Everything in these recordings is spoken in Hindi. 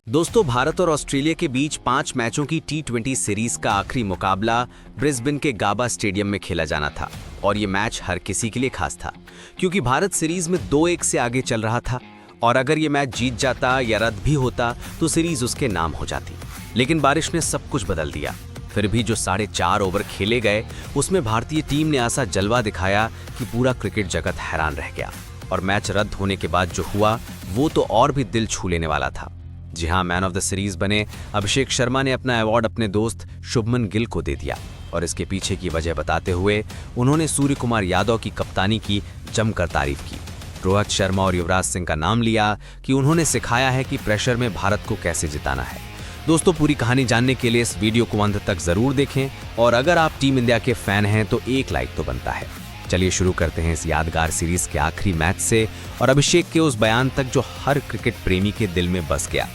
दोस्तों, भारत और ऑस्ट्रेलिया के बीच 5 मैचों की टी20 सीरीज का आखिरी मुकाबला ब्रिस्बेन के गाबा स्टेडियम में खेला जाना था। और ये मैच हर किसी के लिए खास था, क्योंकि भारत सीरीज में 2-1 से आगे चल रहा था और अगर ये मैच जीत जाता या रद्द भी होता तो सीरीज उसके नाम हो जाती। लेकिन बारिश ने सब कुछ बदल दिया। फिर भी जो 4.5 ओवर खेले गए उसमें भारतीय टीम ने ऐसा जलवा दिखाया कि पूरा क्रिकेट जगत हैरान रह गया। और मैच रद्द होने के बाद जो हुआ वो तो और भी दिल छू लेने वाला था। जी हाँ, मैन ऑफ द सीरीज बने अभिषेक शर्मा ने अपना अवार्ड अपने दोस्त शुभमन गिल को दे दिया। और इसके पीछे की वजह बताते हुए उन्होंने सूर्य कुमार यादव की कप्तानी की जमकर तारीफ की। रोहित शर्मा और युवराज सिंह का नाम लिया कि उन्होंने सिखाया है कि प्रेशर में भारत को कैसे जिताना है। दोस्तों, पूरी कहानी जानने के लिए इस वीडियो को अंत तक जरूर देखें और अगर आप टीम इंडिया के फैन हैं तो एक लाइक तो बनता है। चलिए शुरू करते हैं इस यादगार सीरीज के आखिरी मैच से और अभिषेक के उस बयान तक जो हर क्रिकेट प्रेमी के दिल में बस गया।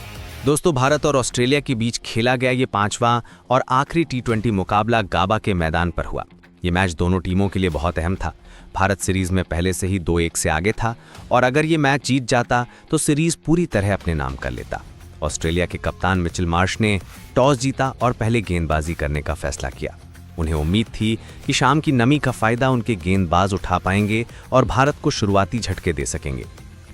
दोस्तों, भारत और ऑस्ट्रेलिया के बीच खेला गया ये 5वां और आखिरी टी20 मुकाबला गाबा के मैदान पर हुआ। ये मैच दोनों टीमों के लिए बहुत अहम था। भारत सीरीज में पहले से ही 2-1 से आगे था और अगर ये मैच जीत जाता तो सीरीज पूरी तरह अपने नाम कर लेता। ऑस्ट्रेलिया के कप्तान मिचेल मार्श ने टॉस जीता और पहले गेंदबाजी करने का फैसला किया। उन्हें उम्मीद थी कि शाम की नमी का फायदा उनके गेंदबाज उठा पाएंगे और भारत को शुरुआती झटके दे सकेंगे।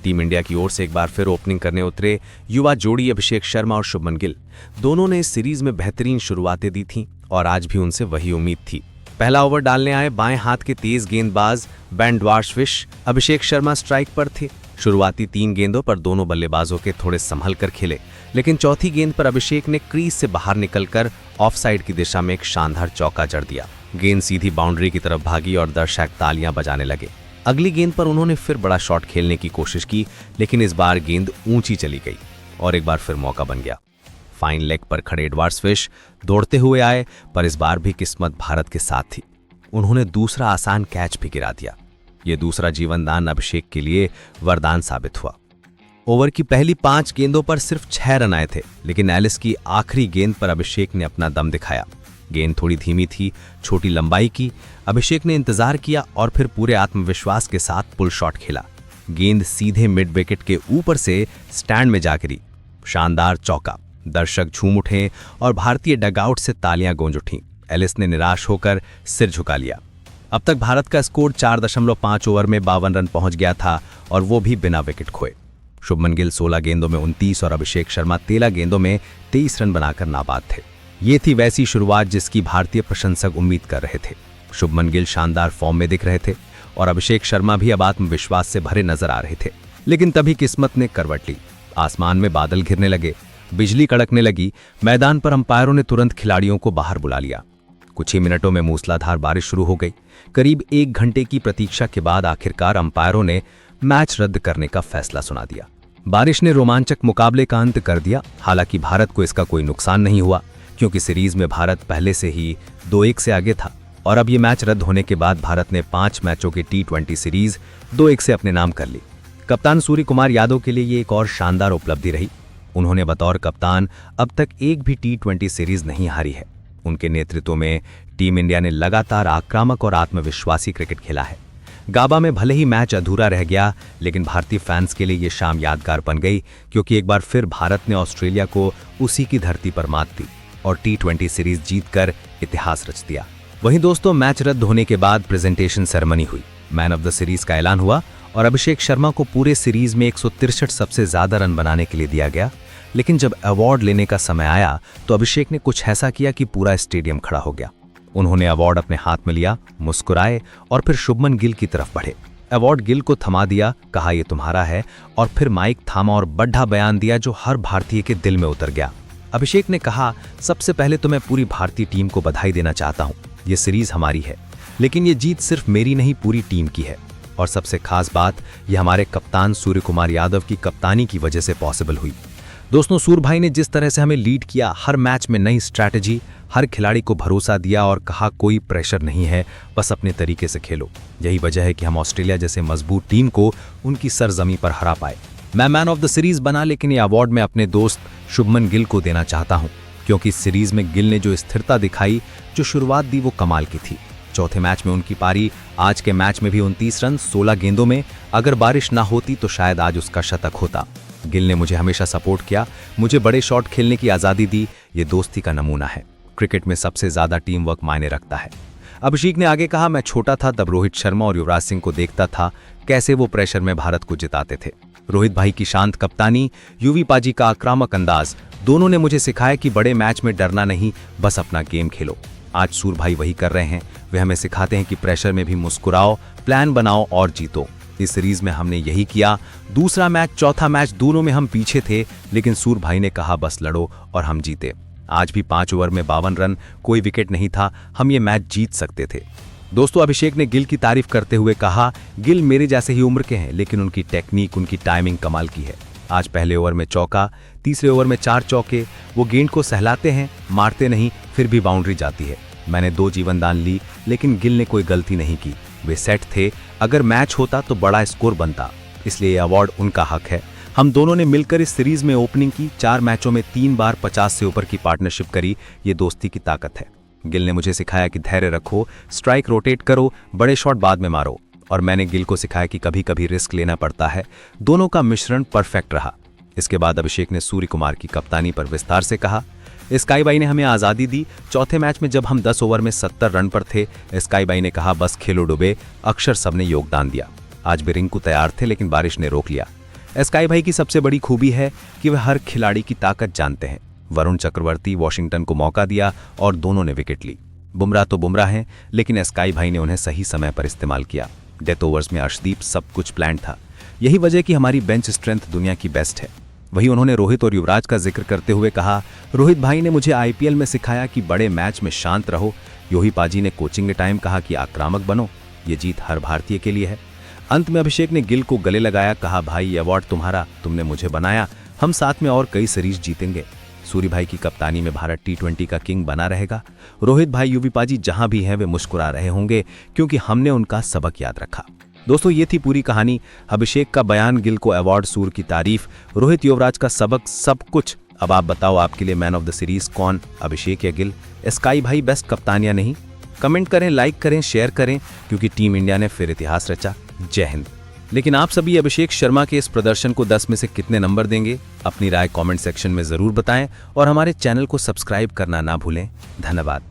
टीम इंडिया की ओर से एक बार फिर ओपनिंग करने उतरे युवा जोड़ी अभिषेक शर्मा और शुभमन गिल। दोनों ने इस सीरीज में बेहतरीन शुरुआतें दी थीं और आज भी उनसे वही उम्मीद थी। पहला ओवर डालने आए बाएं हाथ के तेज गेंदबाज बेन ड्वार्शविश अभिषेक शर्मा स्ट्राइक पर थे। शुरुआती 3 गेंदों पर दोनों बल्लेबाजों के थोड़े संभल कर खेले, लेकिन चौथी गेंद पर अभिषेक ने क्रीज से बाहर निकलकर ऑफसाइड की दिशा में एक शानदार चौका जड़ दिया। गेंद सीधी बाउंड्री की तरफ भागी और दर्शक तालियां बजाने लगे। अगली गेंद पर उन्होंने फिर बड़ा शॉट खेलने की कोशिश की, लेकिन इस बार गेंद ऊंची चली गई और एक बार फिर मौका बन गया। फाइन लेग पर खड़े ड्वार्शविश दौड़ते हुए आए, पर इस बार भी किस्मत भारत के साथ थी। उन्होंने दूसरा आसान कैच भी गिरा दिया। ये दूसरा जीवनदान अभिषेक के लिए वरदान साबित हुआ। ओवर की पहली 5 गेंदों पर सिर्फ 6 रन आए थे, लेकिन एलिस की आखिरी गेंद पर अभिषेक ने अपना दम दिखाया। गेंद थोड़ी धीमी थी, छोटी लंबाई की। अभिषेक ने इंतजार किया और फिर पूरे आत्मविश्वास के साथ पुल शॉट खेला। गेंद सीधे मिड विकेट के ऊपर से स्टैंड में जा गिरी। शानदार चौका। दर्शक झूम उठे और भारतीय डगआउट से तालियां गूंज उठीं। एलिस ने निराश होकर सिर झुका लिया। अब तक भारत का स्कोर 4.5 ओवर में 52 रन पहुंच गया था और वो भी बिना विकेट खोए। शुभमन गिल 16 गेंदों में 29 और अभिषेक शर्मा 13 गेंदों में 23 रन बनाकर नाबाद थे। ये थी वैसी शुरुआत जिसकी भारतीय प्रशंसक उम्मीद कर रहे थे। शुभमन गिल शानदार फॉर्म में दिख रहे थे और अभिषेक शर्मा भी अब आत्मविश्वास से भरे नजर आ रहे थे। लेकिन तभी किस्मत ने करवट ली। आसमान में बादल घिरने लगे, बिजली कड़कने लगी। मैदान पर अंपायरों ने तुरंत खिलाड़ियों को बाहर बुला लिया। कुछ ही मिनटों में मूसलाधार बारिश शुरू हो गई। करीब 1 घंटे की प्रतीक्षा के बाद आखिरकार अंपायरों ने मैच रद्द करने का फैसला सुना दिया। बारिश ने रोमांचक मुकाबले का अंत कर दिया। हालांकि भारत को इसका कोई नुकसान नहीं हुआ, क्योंकि सीरीज में भारत पहले से ही 2-1 से आगे था और अब ये मैच रद्द होने के बाद भारत ने 5 मैचों की टी20 सीरीज 2-1 से अपने नाम कर ली। कप्तान सूर्य कुमार यादव के लिए ये एक और शानदार उपलब्धि रही। उन्होंने बतौर कप्तान अब तक एक भी टी20 सीरीज नहीं हारी है। उनके नेतृत्व में टीम इंडिया ने लगातार आक्रामक और आत्मविश्वासी क्रिकेट खेला है। गाबा में भले ही मैच अधूरा रह गया, लेकिन भारतीय फैंस के लिए ये शाम यादगार बन गई, क्योंकि एक बार फिर भारत ने ऑस्ट्रेलिया को उसी की धरती पर मात दी और टी20 सीरीज जीतकर इतिहास रच दिया। वहीं दोस्तों, मैच रद्द होने के बाद प्रेजेंटेशन सेरेमनी हुई। मैन ऑफ द सीरीज का ऐलान हुआ और अभिषेक शर्मा को पूरे सीरीज में 163 सबसे ज्यादा रन बनाने के लिए दिया गया। लेकिन जब अवार्ड लेने का समय आया तो अभिषेक ने कुछ ऐसा किया कि पूरा स्टेडियम खड़ा हो गया। उन्होंने अवार्ड अपने हाथ में लिया, मुस्कुराए और फिर शुभमन गिल की तरफ बढ़े। अवार्ड गिल को थमा दिया, कहा यह तुम्हारा है, और फिर माइक थामा और बड़ा बयान दिया जो हर भारतीय के दिल में उतर गया। अभिषेक ने कहा, सबसे पहले तो मैं पूरी भारतीय टीम को बधाई देना चाहता हूं। ये सीरीज हमारी है, लेकिन ये जीत सिर्फ मेरी नहीं पूरी टीम की है। और सबसे खास बात, यह हमारे कप्तान सूर्य कुमार यादव की कप्तानी की वजह से पॉसिबल हुई। दोस्तों, सूर्य भाई ने जिस तरह से हमें लीड किया, हर मैच में नई स्ट्रैटेजी, हर खिलाड़ी को भरोसा दिया और कहा कोई प्रेशर नहीं है, बस अपने तरीके से खेलो। यही वजह है कि हम ऑस्ट्रेलिया जैसे मजबूत टीम को उनकी सरजमी पर हरा पाए। मैं मैन ऑफ द सीरीज बना, लेकिन ये अवार्ड मैं अपने दोस्त शुभमन गिल को देना चाहता हूं, क्योंकि इस सीरीज में गिल ने जो स्थिरता दिखाई, जो शुरुआत दी, वो कमाल की थी। चौथे मैच में उनकी पारी, आज के मैच में भी 29 रन 16 गेंदों में। अगर बारिश ना होती तो शायद आज उसका शतक होता। गिल ने मुझे हमेशा सपोर्ट किया, मुझे बड़े शॉट खेलने की आज़ादी दी। ये दोस्ती का नमूना है। क्रिकेट में सबसे ज़्यादा टीम वर्क मायने रखता है। अभिषेक ने आगे कहा, मैं छोटा था तब रोहित शर्मा और युवराज सिंह को देखता था कैसे वो प्रेशर में भारत को जिताते थे। रोहित भाई की शांत कप्तानी, युवी पाजी का आक्रामक अंदाज, दोनों ने मुझे सिखाया कि बड़े मैच में डरना नहीं, बस अपना गेम खेलो। आज सूर भाई वही कर रहे हैं। वे हमें सिखाते हैं कि प्रेशर में भी मुस्कुराओ, प्लान बनाओ और जीतो। इस सीरीज में हमने यही किया। दूसरा मैच, चौथा मैच, दोनों में हम पीछे थे, लेकिन सूर भाई ने कहा बस लड़ो और हम जीते। आज भी 5 ओवर में 52 रन, कोई विकेट नहीं था, हम ये मैच जीत सकते थे। दोस्तों, अभिषेक ने गिल की तारीफ करते हुए कहा, गिल मेरे जैसे ही उम्र के हैं, लेकिन उनकी टेक्निक, उनकी टाइमिंग कमाल की है। आज पहले ओवर में चौका, तीसरे ओवर में 4 चौके। वो गेंद को सहलाते हैं, मारते नहीं, फिर भी बाउंड्री जाती है। मैंने 2 जीवनदान ली, लेकिन गिल ने कोई गलती नहीं की। वे सेट थे। अगर मैच होता तो बड़ा स्कोर बनता, इसलिए ये अवार्ड उनका हक है। हम दोनों ने मिलकर इस सीरीज में ओपनिंग की, 4 मैचों में 3 बार 50 से ऊपर की पार्टनरशिप करी। ये दोस्ती की ताकत है। गिल ने मुझे सिखाया कि धैर्य रखो, स्ट्राइक रोटेट करो, बड़े शॉट बाद में मारो, और मैंने गिल को सिखाया कि कभी कभी रिस्क लेना पड़ता है। दोनों का मिश्रण परफेक्ट रहा। इसके बाद अभिषेक ने सूर्य कुमार की कप्तानी पर विस्तार से कहा। स्काई बाई ने हमें आज़ादी दी। चौथे मैच में जब हम 10 ओवर में 70 रन पर थे, स्काई बाई ने कहा बस खेलो डुबे। अक्षर सबने योगदान दिया। आज भी रिंकू तैयार थे, लेकिन बारिश ने रोक लिया। स्काई भाई की सबसे बड़ी खूबी है कि वह हर खिलाड़ी की ताकत जानते हैं। वरुण चक्रवर्ती, वॉशिंगटन को मौका दिया और दोनों ने विकेट ली। बुमराह तो बुमराह हैं, लेकिन स्काई भाई ने उन्हें सही समय पर इस्तेमाल किया। डेथ ओवर्स में अर्शदीप, सब कुछ प्लान था। यही वजह कि हमारी बेंच स्ट्रेंथ दुनिया की बेस्ट है। वहीं उन्होंने रोहित और युवराज का जिक्र करते हुए कहा, रोहित भाई ने मुझे आईपीएल में सिखाया कि बड़े मैच में शांत रहो। योही पाजी ने कोचिंग के टाइम कहा कि आक्रामक बनो। ये जीत हर भारतीय के लिए है। अंत में अभिषेक ने गिल को गले लगाया, कहा भाई ये अवार्ड तुम्हारा, तुमने मुझे बनाया, हम साथ में और कई सीरीज जीतेंगे। सूर्य भाई की कप्तानी में भारत T20 का किंग बना रहेगा। रोहित भाई, युवी पाजी जहां भी हैं वे मुस्कुरा रहे होंगे, क्योंकि हमने उनका सबक याद रखा। दोस्तों, ये थी पूरी कहानी। अभिषेक का बयान, गिल को अवार्ड, सूर की तारीफ, रोहित युवराज का सबक, सब कुछ। अब आप बताओ, आपके लिए मैन ऑफ द सीरीज कौन, अभिषेक या गिल? स्काई भाई बेस्ट कप्तानियां नहीं? कमेंट करें, लाइक करें, शेयर करें, क्योंकि टीम इंडिया ने फिर इतिहास रचा। जय हिंद। लेकिन आप सभी अभिषेक शर्मा के इस प्रदर्शन को 10 में से कितने नंबर देंगे? अपनी राय कमेंट सेक्शन में जरूर बताएं और हमारे चैनल को सब्सक्राइब करना ना भूलें। धन्यवाद।